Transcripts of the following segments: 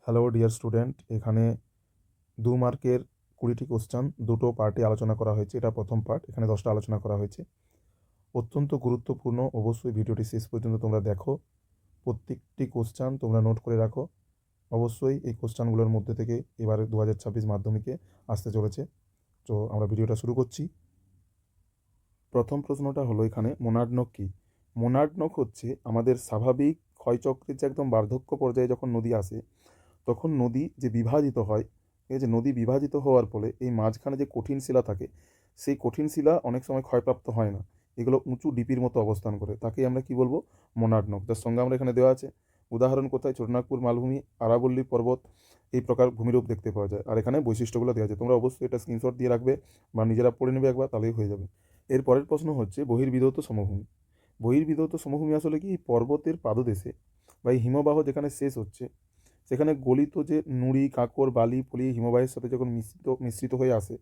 Hello dear student, এখানে 2 মার্কের 20টি question দুটো পার্টে আলোচনা করা হয়েছে। এটা প্রথম পার্ট, এখানে 10টা আলোচনা করা হয়েছে। অত্যন্ত গুরুত্বপূর্ণ, অবশ্যই ভিডিওটি শেষ পর্যন্ত তোমরা দেখো। প্রত্যেকটি কোশ্চান তোমরা নোট করে রাখো। অবশ্যই এই কোশ্চানগুলোর মধ্যে থেকে এবারে 2026 মাধ্যমিকে আসতে চলেছে। তো আমরা ভিডিওটা শুরু করছি। প্রথম প্রশ্নটা হলো এখানে মোনাডনক কী? মোনাডনক হচ্ছে আমাদের স্বাভাবিক ক্ষয়চক্রের যে একদম বার্ধক্য পর্যায়ে যখন নদী আসে, তখন নদী যে বিভাজিত হয়, এই যে নদী বিভাজিত হওয়ার ফলে এই মাঝখানে যে কঠিন শিলা থাকে, সেই কঠিন শিলা অনেক সময় ক্ষয়প্রাপ্ত হয় না, এগুলো উঁচু ডিপির মতো অবস্থান করে, তাকেই আমরা কি বলবো? মোনাডনক। যার সঙ্গে আমরা এখানে দেওয়া আছে উদাহরণ কোথায়? ছোটনাগপুর মালভূমি, আরাবল্লী পর্বত, এই প্রকার ভূমিরূপ দেখতে পাওয়া যায়। আর এখানে বৈশিষ্ট্যগুলো দেওয়া আছে, তোমরা অবশ্যই এটা স্ক্রিনশট দিয়ে রাখবে বা নিজেরা পড়ে নেবে একবার, তাহলেই হয়ে যাবে। এর পরের প্রশ্ন হচ্ছে বহির্বিধৌত সমভূমি। বহির্বিধৌত সমভূমি আসলে কি? এই পর্বতের পাদদেশে বা এই হিমবাহ যেখানে শেষ হচ্ছে, সেখানে গলিত যে নুড়ি, কাঁকর, বালি, পলি হিমবাহের সাথে যখন মিশ্রিত হয়ে আসে,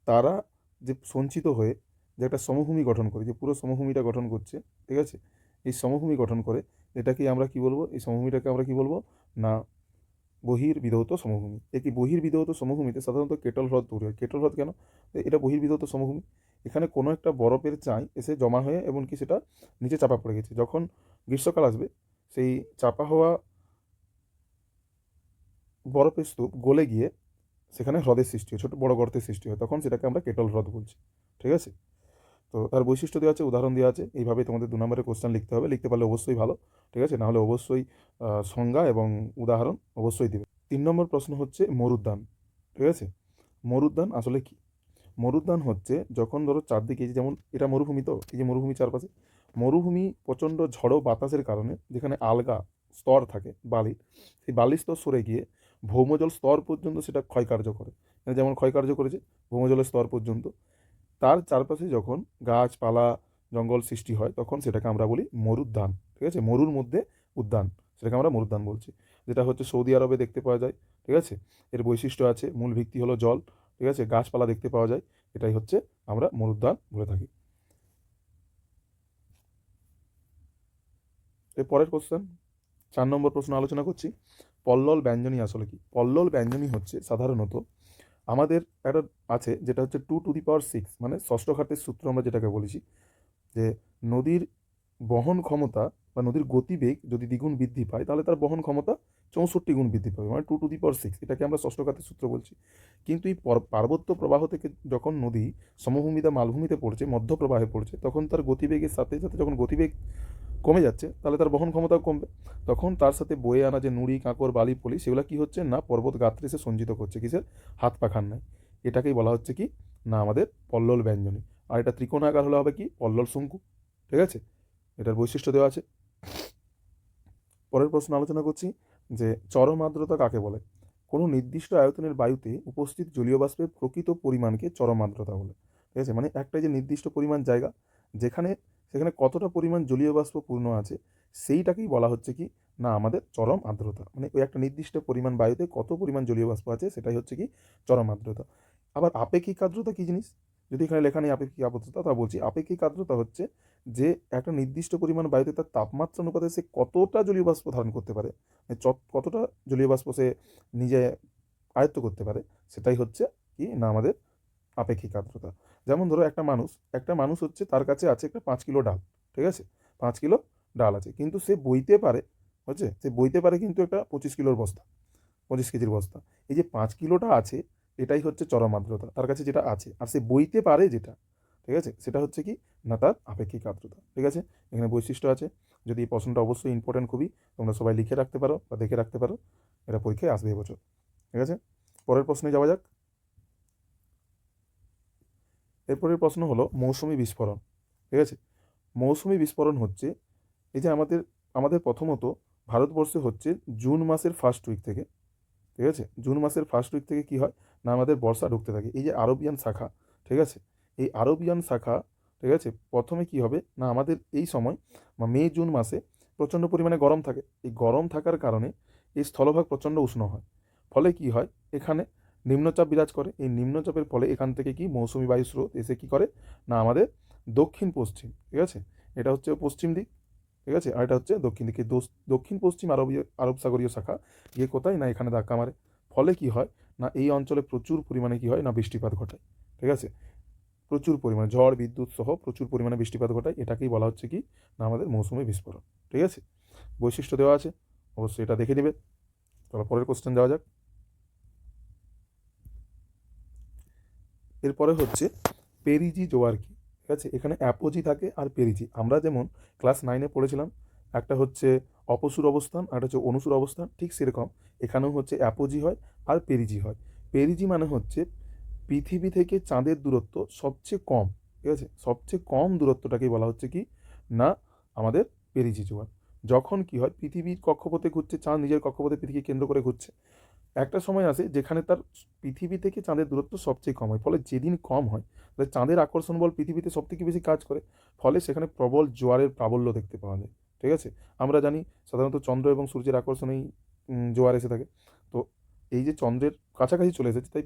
তারা যে সঞ্চিত হয়ে যে একটা সমভূমি গঠন করে, যে পুরো সমভূমিটা গঠন করছে, ঠিক আছে, এই সমভূমি গঠন করে, এটাকে আমরা কি বলবো? এই সমভূমিটাকে আমরা কি বলবো? না, বহির্বিধৌত সমভূমি। একই বহির্বিধৌত সমভূমিতে সাধারণত কেটল হ্রদ তৈরি হয়। কেটল হ্রদ কেন? এটা বহির্বিধৌত সমভূমি। এখানে কোনো একটা বরফের চাই এসে জমা হয়ে এমনকি সেটা নিচে চাপা পড়ে গেছে, যখন গ্রীষ্মকাল আসবে সেই চাপা হওয়া বরফের স্তূপ গলে গিয়ে সেখানে হ্রদের সৃষ্টি হয়, ছোটো বড় গর্তের সৃষ্টি হয়, তখন সেটাকে আমরা কেটল হ্রদ বলছি। ঠিক আছে? তো তার বৈশিষ্ট্য দেওয়া আছে, উদাহরণ দেওয়া আছে, এইভাবে তোমাদের 2 নম্বরের কোশ্চেন লিখতে হবে। লিখতে পারলে অবশ্যই ভালো, ঠিক আছে? নাহলে অবশ্যই সংজ্ঞা এবং উদাহরণ অবশ্যই দিবে। 3 নম্বর প্রশ্ন হচ্ছে মরুদ্যান। ঠিক আছে? মরুদ্যান আসলে কি? মরুদ্যান হচ্ছে যখন ধরো চারদিকে, এই যে যেমন এটা মরুভূমি, তো এই যে মরুভূমি চারপাশে, মরুভূমি প্রচণ্ড ঝড়ো বাতাসের কারণে যেখানে আলগা স্তর থাকে বালির, সেই বালির স্তর সরে গিয়ে ভৌমজল স্তর পর্যন্ত সেটা ক্ষয়কার্য করে। মানে যেমন ক্ষয়কার্য করেছে ভৌমজলের স্তর পর্যন্ত, তার চারপাশে যখন গাছপালা জঙ্গল সৃষ্টি হয়, তখন সেটাকে আমরা বলি মরুদ্যান। ঠিক আছে? মরুর মধ্যে উদ্যান, সেটাকে আমরা মরুদ্যান বলছি। যেটা হচ্ছে সৌদি আরবে দেখতে পাওয়া যায়। ঠিক আছে? এর বৈশিষ্ট্য আছে, মূল ভিত্তি হলো জল, ঠিক আছে, গাছপালা দেখতে পাওয়া যায়, এটাই হচ্ছে আমরা মরুদ্যান বলে থাকি। এর পরের কোশ্চেন, 4 নম্বর প্রশ্ন আলোচনা করছি। পল্লল ব্যঞ্জনী আসলে কি? পল্লল ব্যঞ্জনী হচ্ছে সাধারণত আমাদের একটা আছে, যেটা হচ্ছে 2⁶, মানে ষষ্ঠ ঘাতের সূত্র আমরা যেটাকে বলেছি, যে নদীর বহন ক্ষমতা বা নদীর গতিবেগ যদি দ্বিগুণ বৃদ্ধি পায়, তাহলে তার বহন ক্ষমতা 64 গুণ বৃদ্ধি পাবে, মানে 2⁶, এটাকে আমরা ষষ্ঠ ঘাতের সূত্র বলছি। কিন্তু এই পার্বত্য প্রবাহ থেকে যখন নদী সমভূমিতে মালভূমিতে পড়ছে, মধ্য প্রবাহে পড়ছে, তখন তার গতিবেগের সাথে সাথে যখন গতিবেগ কমে যাচ্ছে, তাহলে তার বহন ক্ষমতাও কমবে। তখন তার সাথে বয়ে আনা যে নুড়ি, কাঁকর, বালি, পলি, সেগুলো কি হচ্ছে? না, পর্বত গাত্রে এসে সঞ্চিত করছে কিসের? হাত পাখার নাই। এটাকেই বলা হচ্ছে কি? না, আমাদের পল্লল ব্যঞ্জনী। আর এটা ত্রিকোণাকার হলে হবে কি? পল্লল শঙ্কু। ঠিক আছে? এটার বৈশিষ্ট্য দেওয়া আছে। পরের প্রশ্ন আলোচনা করছি যে চরম আর্দ্রতা কাকে বলে? কোনো নির্দিষ্ট আয়তনের বায়ুতে উপস্থিত জলীয় বাষ্পের প্রকৃত পরিমাণকে চরম আর্দ্রতা বলে। ঠিক আছে? মানে একটা যে নির্দিষ্ট পরিমাণ জায়গা, যেখানে সেখানে কতটা পরিমাণ জলীয় বাষ্প পূর্ণ আছে, সেইটাকেই বলা হচ্ছে কি? না, আমাদের চরম আর্দ্রতা। মানে ওই একটা নির্দিষ্ট পরিমাণ বায়ুতে কত পরিমাণ জলীয় বাষ্প আছে, সেটাই হচ্ছে কি? চরম আর্দ্রতা। আবার আপেক্ষিক আর্দ্রতা কি জিনিস? যদি এখানে লেখা নেই আপেক্ষিক আর্দ্রতা, তা বলছি আপেক্ষিক আর্দ্রতা হচ্ছে যে একটা নির্দিষ্ট পরিমাণ বায়ুতে তার তাপমাত্রা অনুপাতে সে কতটা জলীয় বাষ্প ধারণ করতে পারে, মানে কতটা জলীয় বাষ্প সে নিজে আয়ত্ত করতে পারে, সেটাই হচ্ছে কি? না, আমাদের আপেক্ষিক আর্দ্রতা। যেমন ধরো একটা মানুষ হচ্ছে, তার কাছে আছে একটা 5 কিলো ডাল। ঠিক আছে? 5 কিলো ডাল আছে, কিন্তু সে বইতে পারে, হচ্ছে সে বইতে পারে কিন্তু একটা 25 কিলোর বস্তা, 25 কেজির বস্তা। এই যে 5 কিলোটা আছে, এটাই হচ্ছে চরম আর্দ্রতা, তার কাছে যেটা আছে, আর সে বইতে পারে যেটা, ঠিক আছে, সেটা হচ্ছে কি? না, তার আপেক্ষিক আর্দ্রতা। ঠিক আছে? এখানে বৈশিষ্ট্য আছে। যদি এই প্রশ্নটা অবশ্যই ইম্পর্টেন্ট, খুবই, তোমরা সবাই লিখে রাখতে পারো বা দেখে রাখতে পারো, এটা পরীক্ষায় আসবে এবছর। ঠিক আছে? পরের প্রশ্নে যাওয়া যাক। এরপরের প্রশ্ন হলো মৌসুমি বিস্ফোরণ। ঠিক আছে? মৌসুমি বিস্ফোরণ হচ্ছে, এই যে আমাদের আমাদের প্রথমত ভারতবর্ষে হচ্ছে জুন মাসের ফার্স্ট উইক থেকে, ঠিক আছে, জুন মাসের ফার্স্ট উইক থেকে কি হয়? না, আমাদের বর্ষা ঢুকতে থাকে, এই যে আরবিয়ান শাখা। ঠিক আছে? এই আরবিয়ান শাখা, ঠিক আছে, প্রথমে কি হবে? না, আমাদের এই সময় বা মে জুন মাসে প্রচণ্ড পরিমাণে গরম থাকে। এই গরম থাকার কারণে এই স্থলভাগ প্রচণ্ড উষ্ণ হয়। ফলে কি হয়? এখানে নিম্নচাপ বিরাজ করে। এই নিম্নচাপের ফলে এখান থেকে কি মৌসুমি বায়ু স্রোত এসে কি করে? না, আমাদের দক্ষিণ পশ্চিম, ঠিক আছে, এটা হচ্ছে পশ্চিম দিক, ঠিক আছে। আর এটা হচ্ছে দক্ষিণ দিকে দক্ষিণ পশ্চিম আরব সাগরীয় শাখা গিয়ে কোথায় না এখানে ধাক্কা মারে। ফলে কি হয় না এই অঞ্চলে প্রচুর পরিমাণে কি হয় না বৃষ্টিপাত ঘটায়। ঠিক আছে, প্রচুর পরিমাণে ঝড় বিদ্যুৎ সহ প্রচুর পরিমাণে বৃষ্টিপাত ঘটায়, এটাকেই বলা হচ্ছে কি না আমাদের মৌসুমী বিস্ফোরণ। ঠিক আছে, বৈশিষ্ট্য দেওয়া আছে, অবশ্যই এটা দেখে নেবে। চলো পরের কোশ্চেন যাওয়া যাক। এরপরে হচ্ছে পেরিজি জোয়ার কি। ঠিক আছে, এখানে অ্যাপোজি থাকে আর পেরিজি, আমরা যেমন ক্লাস 9-এ পড়েছিলাম, একটা হচ্ছে অপসুর অবস্থান আর একটা হচ্ছে অনুসুর অবস্থান, ঠিক সেরকম এখানেও হচ্ছে অ্যাপোজি হয় আর পেরিজি হয়। পেরিজি মানে হচ্ছে পৃথিবী থেকে চাঁদের দূরত্ব সবচেয়ে কম। ঠিক আছে, সবচেয়ে কম দূরত্বটাকেই বলা হচ্ছে কি না আমাদের পেরিজি জোয়ার। যখন কি হয় পৃথিবীর কক্ষপথে ঘুরছে, চাঁদ নিজের কক্ষপথে পৃথিবীকে কেন্দ্র করে ঘুরছে, একটা সময় আসে যেখানে তার পৃথিবী থেকে চাঁদের দূরত্ব সবচেয়ে কম হয়, ফলে যেদিন কম হয় তাহলে চাঁদের আকর্ষণ বল পৃথিবীতে সব থেকে বেশি কাজ করে, ফলে সেখানে প্রবল জোয়ারের প্রাবল্য দেখতে পাওয়া যায়। ঠিক আছে, আমরা জানি সাধারণত চন্দ্র এবং সূর্যের আকর্ষণেই জোয়ার এসে থাকে। তো এই যে চন্দ্রের কাছাকাছি চলে এসেছে তাই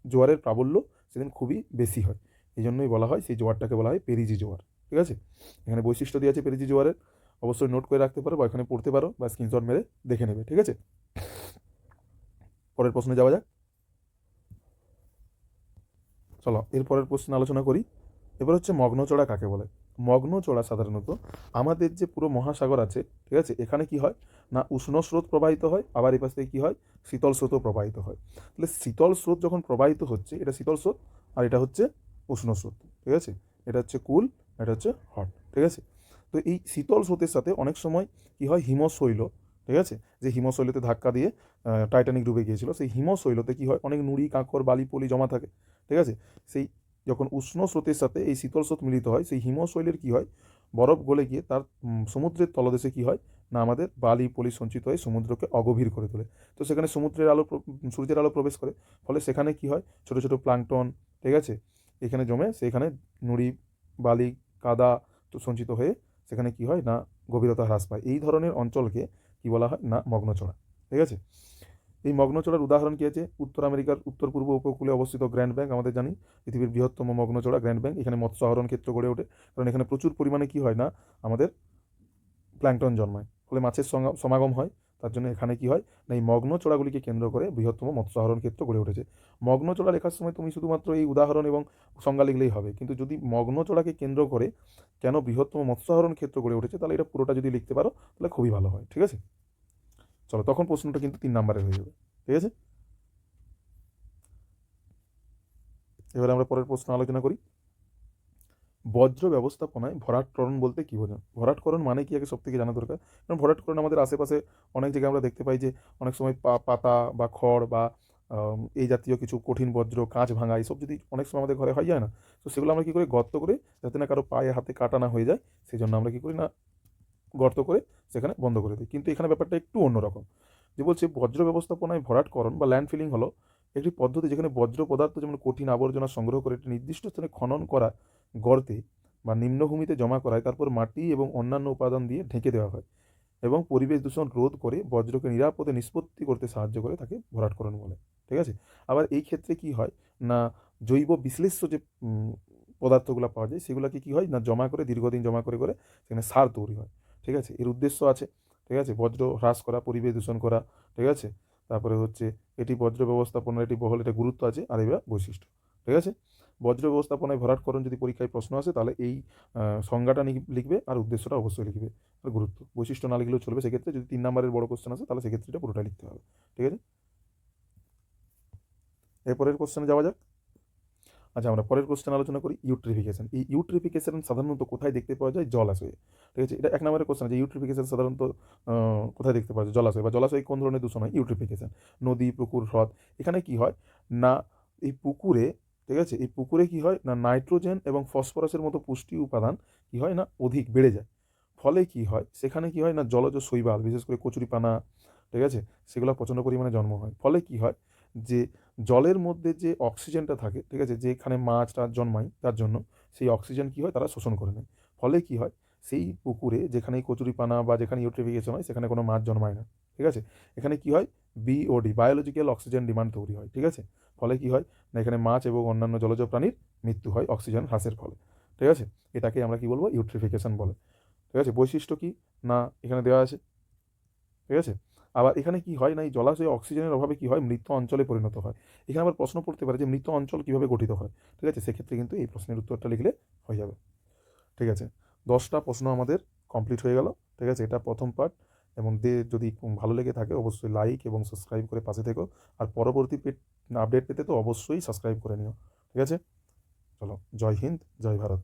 জোয়ারের প্রাবল্য সেদিন খুবই বেশি হয়, এই জন্যই বলা হয় সেই জোয়ারটাকে বলা হয় পেরিজি জোয়ার। ঠিক আছে, এখানে বৈশিষ্ট্য দিয়ে আছে পেরিজি জোয়ারের, অবশ্যই নোট করে রাখতে পারো বা এখানে পড়তে পারো বা স্ক্রিনশট মেরে দেখে নেবে। ঠিক আছে, পরের প্রশ্নে যাওয়া যাক। চলো এরপরের প্রশ্ন আলোচনা করি। এবার হচ্ছে মগ্নচড়া কাকে বলে। মগ্নচড়া সাধারণত আমাদের যে পুরো মহাসাগর আছে, ঠিক আছে, এখানে কি হয় না উষ্ণ স্রোত প্রবাহিত হয়, আবার এই পাশ থেকে কী হয় শীতল স্রোতও প্রবাহিত হয়। তাহলে শীতল স্রোত যখন প্রবাহিত হচ্ছে এটা শীতল স্রোত, আর এটা হচ্ছে উষ্ণ স্রোত। ঠিক আছে, এটা হচ্ছে কুল, এটা হচ্ছে হট। ঠিক আছে, তো এই শীতল স্রোতের সাথে অনেক সময় কি হয় হিমশৈল, ঠিক আছে, যে হিমশৈলতে ধাক্কা দিয়ে টাইটানিক ডুবে গিয়েছিল, সেই হিমশৈলতে কি হয় অনেক নুড়ি কাঁকড় বালি পলি জমা থাকে। ঠিক আছে, সেই যখন উষ্ণ স্রোতের সাথে এই শীতল স্রোত মিলিত হয় সেই হিমশৈলের কি হয় বরফ গলে গিয়ে তার সমুদ্রের তলদেশে কি হয় না আমাদের বালি পলি সঞ্চিত হয়ে সমুদ্রকে অগভীর করে তোলে। তো সেখানে সমুদ্রের আলো সূর্যের আলো প্রবেশ করে, ফলে সেখানে কি হয় ছোট ছোট প্লাঙ্কটন, ঠিক আছে, এখানে জমে সেখানে নুড়ি বালি কাদা তো সঞ্চিত হয়ে সেখানে কি হয় না গভীরতা হ্রাস পায়। এই ধরনের অঞ্চলকে কি বলা হয় না মগ্নচড়া। ঠিক আছে, এই মগ্নচড়ার উদাহরণ কি আছে, উত্তর আমেরিকার উত্তর পূর্ব উপকূলে অবস্থিত গ্র্যান্ড ব্যাংক, আমাদের জানি পৃথিবীর বৃহত্তম মগ্নচড়া গ্র্যান্ড ব্যাংক, এখানে মৎস্য আহরণ ক্ষেত্র গড়ে ওঠে, কারণ এখানে প্রচুর পরিমাণে কি হয় না আমাদের প্ল্যাঙ্কটন জন্মায়, ফলে মাছের সমাগম হয়। তার জন্য এখানে কি হয় না এই মগ্নচড়াগুলিকে কেন্দ্র করে বৃহত্তম মৎস্য আহরণ ক্ষেত্র গড়ে উঠেছে। মগ্নচড়া লেখার সময় তুমি শুধুমাত্র এই উদাহরণ এবং সংজ্ঞা লিখলেই হবে, কিন্তু যদি মগ্নচড়াকে কেন্দ্র করে কেন বৃহত্তম মৎস্য আহরণ ক্ষেত্র গড়ে উঠেছে তাহলে এটা পুরোটা যদি লিখতে পারো তাহলে খুবই ভালো হয়। ঠিক আছে, চলো তখন প্রশ্নটা কিন্তু 3 নম্বরের হয়ে যাবে। ঠিক আছে, এবারে আমরা পরের প্রশ্ন আলোচনা করি। বজ্র ব্যবস্থাপনায় ভরাটকরণ বলতে কী বোঝায়। ভরাটকরণ মানে কি আগে সব থেকে জানা দরকার, কারণ ভরাটকরণ আমাদের আশেপাশে অনেক জায়গায় আমরা দেখতে পাই যে অনেক সময় পাতা বা খড় বা এই জাতীয় কিছু কঠিন বজ্র কাঁচ ভাঙা এইসব যদি অনেক সময় আমাদের ঘরে হয়ে যায় না, তো সেগুলো আমরা কী করি গর্ত করে, যাতে না কারো পায়ে হাতে কাটা না হয়ে যায়, সেই জন্য আমরা কী করি না গর্ত করে সেখানে বন্ধ করে দিই। কিন্তু এখানে ব্যাপারটা একটু অন্যরকম, যে বলছে বজ্র ব্যবস্থাপনায় ভরাটকরণ বা ল্যান্ড ফিলিং হলো একটি পদ্ধতি যেখানে বজ্র পদার্থ যেমন কঠিন আবর্জনা সংগ্রহ করে একটি নির্দিষ্ট স্থানে খনন করা গর্তে বা নিম্নভূমিতে জমা করায়, তারপর মাটি এবং অন্যান্য উপাদান দিয়ে ঢেকে দেওয়া হয় এবং পরিবেশ দূষণ রোধ করে বজ্রকে নিরাপদে নিষ্পত্তি করতে সাহায্য করে, তাকে ভরাটকরণ বলে। ঠিক আছে, আবার এই ক্ষেত্রে কি হয় না জৈব বিশ্লেষ্য যে পদার্থগুলো পাওয়া যায় সেগুলোকে কি হয় না জমা করে দীর্ঘদিন জমা করে করে সেখানে সার তৈরি হয়। ঠিক আছে, এর উদ্দেশ্য আছে, ঠিক আছে, বজ্র হ্রাস করা পরিবেশ দূষণ করা। ঠিক আছে, তারপরে হচ্ছে এটি বজ্র ব্যবস্থাপনার এটি বহল এটা গুরুত্ব আছে আর এবার বৈশিষ্ট্য। ঠিক আছে, বজ্র ব্যবস্থাপনায় ভরাটকরণ যদি পরীক্ষায় প্রশ্ন আসে তাহলে এই সংজ্ঞাটা লিখবে আর উদ্দেশ্যটা অবশ্যই লিখবে আর গুরুত্ব, বৈশিষ্ট্য না লিখলেও চলবে সেক্ষেত্রে, যদি 3 নম্বরের বড় কোশ্চেন আসে তাহলে সেক্ষেত্রে এটা পুরোটা লিখতে হবে। ঠিক আছে, এরপরের কোশ্চেনে যাওয়া যাক। আচ্ছা, আমরা পরের কোশ্চেন আলোচনা করি ইউট্রিফিকেশন। এই ইউট্রিফিকেশন সাধারণত কোথায় দেখতে পাওয়া যায় জলাশয়ে। ঠিক আছে, এটা 1 নম্বরের কোশ্চেন, যে ইউট্রিফিকেশন সাধারণত কোথায় দেখতে পাওয়া যায় জলাশয়, বা জলাশয় কোন ধরনের দূষণ হয় ইউট্রিফিকেশন, নদী পুকুর হ্রদ। এখানে কি হয় না এই পুকুরে, ঠিক আছে, এই পুকুরে কি হয় না নাইট্রোজেন এবং ফসফরাসের মতো পুষ্টি উপাদান কি হয় না অধিক বেড়ে যায়, ফলে কি হয় সেখানে কি হয় না জলজ শৈবাল বিশেষ করে কচুরিপানা, ঠিক আছে, সেগুলো প্রচণ্ড পরিমাণে জন্ম হয়। ফলে কি হয় যে জলের মধ্যে যে অক্সিজেনটা থাকে, ঠিক আছে, যেখানে মাছ টাছ জন্মায় তার জন্য সেই অক্সিজেন কি হয় তারা শোষণ করে নেয়। ফলে কি হয় সেই পুকুরে যেখানে কচুরিপানা বা যেখানে ইউট্রিফিকেশন হয় সেখানে কোনো মাছ জন্মায় না। ঠিক আছে, এখানে কি হয় বিওডি বায়োলজিক্যাল অক্সিজেন ডিমান্ড তৈরি হয়। ঠিক আছে, ফলে কি হয় না এখানে মাছ এবং অন্যান্য জলজ প্রাণীর মৃত্যু হয় অক্সিজেন হ্রাসের ফলে। ঠিক আছে, এটাকে আমরা কি বলবো ইউট্রিফিকেশন বলে। ঠিক আছে, বৈশিষ্ট্য কি না এখানে দেওয়া আছে। ঠিক আছে, আবার এখানে কি হয় না, এই জলাশয়ে অক্সিজেনের অভাবে কি হয়, মৃত অঞ্চলে পরিণত হয়। এখানে আবার প্রশ্ন পড়তে পারে যে মৃত অঞ্চল কিভাবে গঠিত হয়। ঠিক আছে, সেক্ষেত্রে কিন্তু এই প্রশ্নের উত্তরটা লিখলে হয়ে যাবে। ঠিক আছে, 10টা প্রশ্ন আমাদের কমপ্লিট হয়ে গেল। ঠিক আছে, এটা প্রথম পার্ট। এবং যদি ভালো লেগে থাকে অবশ্যই লাইক এবং সাবস্ক্রাইব করে পাশে থেকো। আর পরবর্তী আপডেট পেতে তো অবশ্যই সাবস্ক্রাইব করে নিও। ঠিক আছে, চলো, জয় হিন্দ, জয় ভারত।